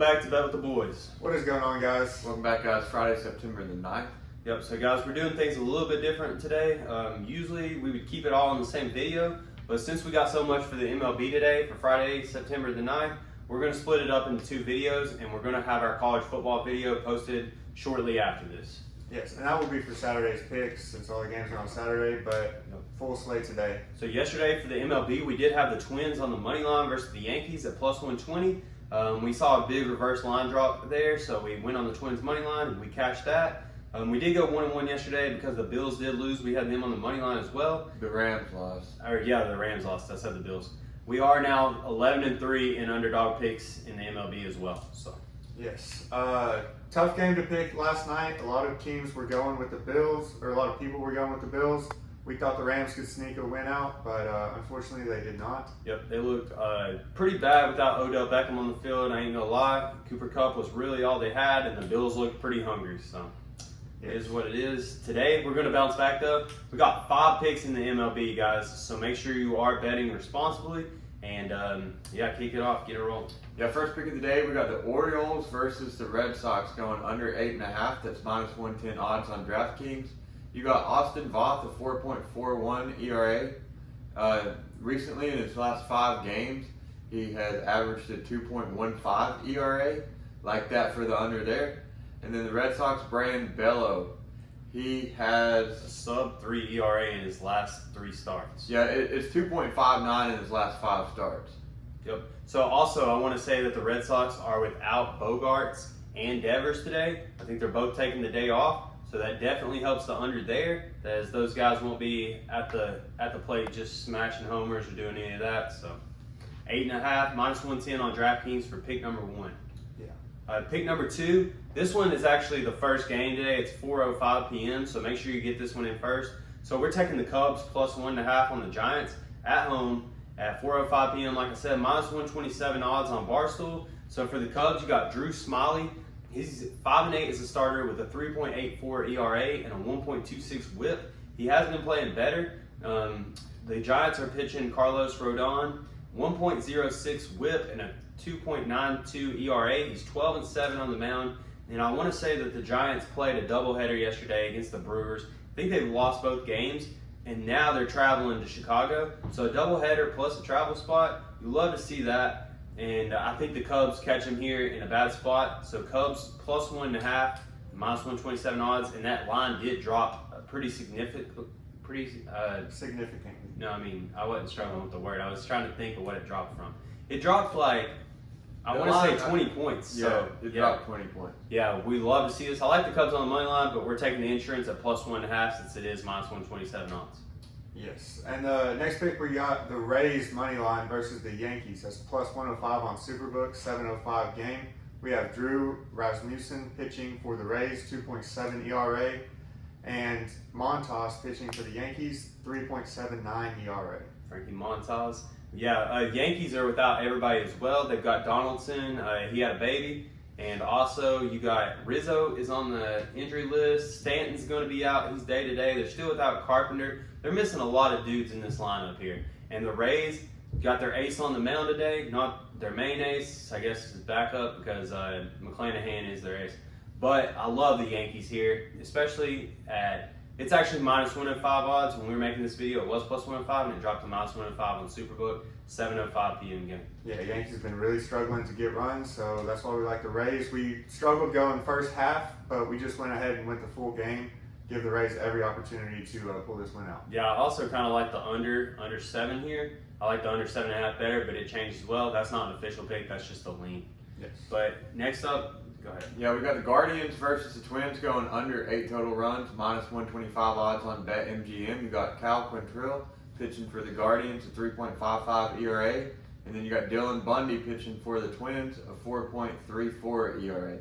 Back to Bet with the Boys. What is going on, guys? Welcome back, guys. Friday, September the 9th. Yep, so guys, we're doing things a little bit different today. Usually we would keep it all in the same video, but since we got so much for the MLB today, for Friday, September the 9th, we're going to split it up into two videos, and we're going to have our college football video posted shortly after this. Yes, and that will be for Saturday's picks since all the games are on Saturday, but full slate today. So yesterday for the MLB, we did have the Twins on the money line versus the Yankees at plus 120. We saw a big reverse line drop there, so we went on the Twins money line and we cashed that. We did go 1-1 yesterday because the Bills did lose. We had them on the money line as well. The Rams lost. The Rams lost. I said the Bills. We are now 11-3 in underdog picks in the MLB as well. So yes, tough game to pick last night. A lot of teams were going with the Bills, or a lot of people were going with the Bills. We thought the Rams could sneak a win out, but unfortunately they did not. Yep, they looked pretty bad without Odell Beckham on the field. I ain't gonna lie. Cooper Kupp was really all they had, and the Bills looked pretty hungry. So it is what it is. Today we're gonna bounce back though. We got 5 picks in the MLB, guys. So make sure you are betting responsibly, and kick it off, get it rolling. Yeah, first pick of the day, we got the Orioles versus the Red Sox going under 8.5. That's minus 110 odds on DraftKings. You got Austin Voth, a 4.41 ERA. Recently, in his last 5 games, he has averaged a 2.15 ERA. Like that for the under there. And then the Red Sox, Brian Bello. He has a sub-3 ERA in his last 3 starts. Yeah, it's 2.59 in his last 5 starts. Yep. So also, I want to say that the Red Sox are without Bogarts and Devers today. I think they're both taking the day off. So that definitely helps the under there, as those guys won't be at the plate just smashing homers or doing any of that. So 8.5, minus 110 on DraftKings for pick number 1. Yeah. Pick number 2, this one is actually the first game today. It's 4:05 p.m., so make sure you get this one in first. So we're taking the Cubs plus 1.5 on the Giants at home at 4:05 p.m. Like I said, minus 127 odds on Barstool. So for the Cubs, you got Drew Smyly. He's 5-8 as a starter with a 3.84 ERA and a 1.26 WHIP. He has been playing better. The Giants are pitching Carlos Rodon, 1.06 WHIP and a 2.92 ERA. He's 12-7 on the mound. And I want to say that the Giants played a doubleheader yesterday against the Brewers. I think they've lost both games, and now they're traveling to Chicago. So a doubleheader plus a travel spot, you love to see that. And I think the Cubs catch him here in a bad spot. So Cubs plus 1.5, minus 127 odds, and that line did drop pretty significantly. Significantly. No, I mean, I wasn't struggling with the word. I was trying to think of what it dropped from. It dropped like, I want to say 20 points. So it dropped 20 points. Yeah, we love to see this. I like the Cubs on the money line, but we're taking the insurance at plus 1.5 since it is minus 127 odds. Yes, and the next pick we got the Rays money line versus the Yankees. That's plus 105 on Superbook, 7:05 game. We have Drew Rasmussen pitching for the Rays, 2.7 ERA, and Montas pitching for the Yankees, 3.79 ERA. Frankie Montas. Yeah, Yankees are without everybody as well. They've got Donaldson. He had a baby. And also, you got Rizzo is on the injury list. Stanton's going to be out. He's day-to-day. They're still without Carpenter. They're missing a lot of dudes in this lineup here. And the Rays got their ace on the mound today. Not their main ace. I guess is backup because McClanahan is their ace. But I love the Yankees here, especially at – it's actually minus 105 odds. When we were making this video, it was plus 105, and it dropped to minus 105 on Superbook, 7:05 p.m. game. Yeah, Yankees have been really struggling to get runs, so that's why we like the Rays. We struggled going first half, but we just went ahead and went the full game. Give the Rays every opportunity to pull this one out. Yeah, I also kind of like the under 7 here. I like the under 7.5 better, but it changed as well. That's not an official pick. That's just a lean. Yes. But next up, go ahead. Yeah, we got the Guardians versus the Twins going under 8 total runs, minus 125 odds on BetMGM. You got Cal Quantrill pitching for the Guardians, a 3.55 ERA. And then you got Dylan Bundy pitching for the Twins, a 4.34 ERA.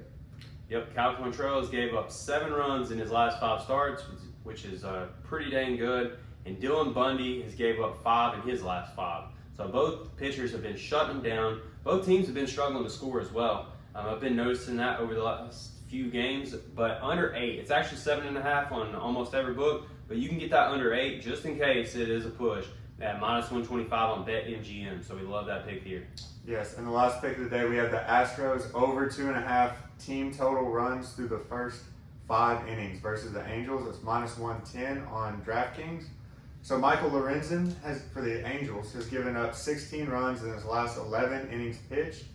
Yep, Cal Quantrill gave up 7 runs in his last 5 starts, which is pretty dang good. And Dylan Bundy has gave up 5 in his last 5. So both pitchers have been shutting them down. Both teams have been struggling to score as well. I've been noticing that over the last few games, but under 8. It's actually 7.5 on almost every book, but you can get that under 8 just in case it is a push. at -125 on BetMGM. So we love that pick here. Yes, and the last pick of the day, we have the Astros over 2.5 team total runs through the first 5 innings versus the Angels. It's -110 on DraftKings. So Michael Lorenzen for the Angels has given up 16 runs in his last 11 innings pitched.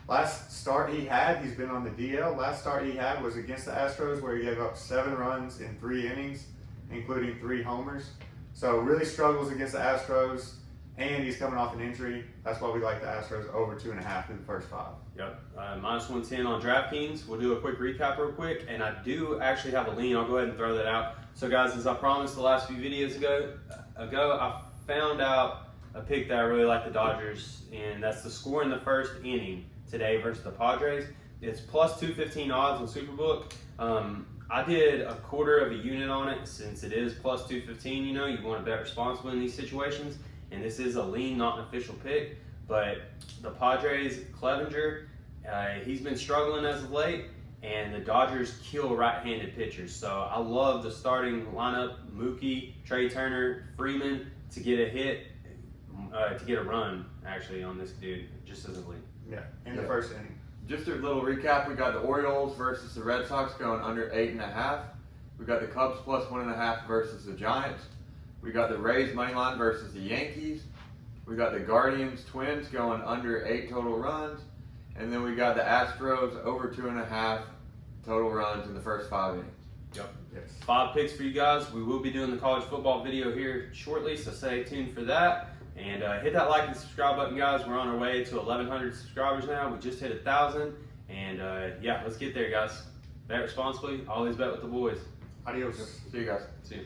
Last start he had, he's been on the DL. Last start he had was against the Astros, where he gave up 7 runs in 3 innings, including 3 homers. So really struggles against the Astros, and he's coming off an injury. That's why we like the Astros over 2.5 through the first 5. Yep, -110 on DraftKings. We'll do a quick recap real quick, and I do actually have a lean. I'll go ahead and throw that out. So guys, as I promised the last few videos ago, I found out a pick that I really like the Dodgers, and that's the score in the first inning today versus the Padres. It's +215 odds on Superbook. I did a quarter of a unit on it since it is +215. You know, you want to bet responsibly in these situations, and this is a lean, not an official pick. But the Padres, Clevenger, he's been struggling as of late, and the Dodgers kill right-handed pitchers. So I love the starting lineup: Mookie, Trey Turner, Freeman to get a hit, to get a run actually on this dude, just as a lean. Yeah, in the first inning. Just a little recap, we got the Orioles versus the Red Sox going under 8.5. We got the Cubs +1.5 versus the Giants. We got the Rays money line versus the Yankees. We got the Guardians Twins going under 8 total runs. And then we got the Astros over 2.5 total runs in the first 5 innings. Yep. Yes. 5 picks for you guys. We will be doing the college football video here shortly, so stay tuned for that. And hit that like and subscribe button, guys. We're on our way to 1,100 subscribers now. We just hit 1,000. And yeah, let's get there, guys. Bet responsibly. Always bet with the boys. Adios. See you guys. See you.